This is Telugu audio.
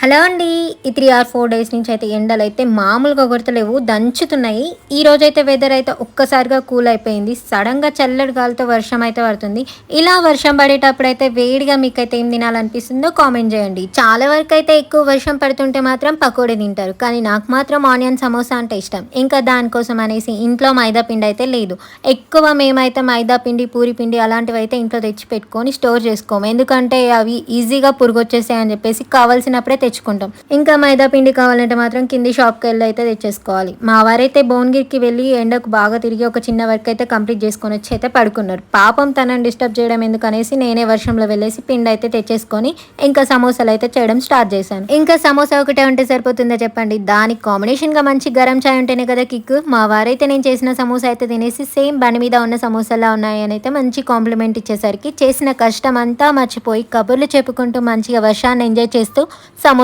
హలో అండి. ఈ 3 ఆర్ 4 డేస్ నుంచి అయితే ఎండలైతే మామూలుగా కొడతలేవు. దంచుతున్నాయి. ఈ రోజైతే వెదర్ అయితే ఒక్కసారిగా కూల్ అయిపోయింది. సడెన్‌గా చల్లటి గాలితో వర్షం అయితే పడుతుంది. ఇలా వర్షం పడేటప్పుడైతే వేడిగా మీకైతే ఏం తినాలనిపిస్తుందో కామెంట్ చేయండి. చాలా వరకైతే ఎక్కువ వర్షం పడుతుంటే మాత్రం పకోడీ తింటారు. కానీ నాకు మాత్రం ఆనియన్ సమోసా అంటే ఇష్టం. ఇంకా దానికోసం అనేసి ఇంట్లో మైదా పిండి అయితే లేదు. ఎక్కువ మేమైతే మైదా పిండి, పూరి పిండి అలాంటివైతే ఇంట్లో తెచ్చి పెట్టుకొని స్టోర్ చేసుకోము. ఎందుకంటే అవి ఈజీగా పురుగొచ్చేసాయని చెప్పేసి కావాల్సినప్పుడే తెచ్చుకుంటాం. ఇంకా మైదా పిండి కావాలంటే మాత్రం కింది షాప్కి వెళ్ళి అయితే తెచ్చేసుకోవాలి. మా వారైతే భువనగిరికి వెళ్ళి ఎండకు బాగా తిరిగి ఒక చిన్న వర్క్ అయితే కంప్లీట్ చేసుకొని వచ్చి అయితే పడుకున్నారు. పాపం తనని డిస్టర్బ్ చేయడం ఎందుకనేసి నేనే వర్షంలో వెళ్ళేసి పిండి అయితే తెచ్చేసుకొని ఇంకా సమోసాలు అయితే చేయడం స్టార్ట్ చేశాను. ఇంకా సమోసా ఒకటే ఉంటే సరిపోతుందో చెప్పండి, దానికి కాంబినేషన్ గా మంచి గరం చాయ్ ఉంటేనే కదా కిక్. మా వారైతే నేను చేసిన సమోసా అయితే తినేసి సేమ్ బండి మీద ఉన్న సమోసాలా ఉన్నాయని అయితే మంచి కాంప్లిమెంట్ ఇచ్చేసరికి చేసిన కష్టం అంతా మర్చిపోయి కబుర్లు చెప్పుకుంటూ మంచిగా వర్షాన్ని ఎంజాయ్ చేస్తూ సమోసా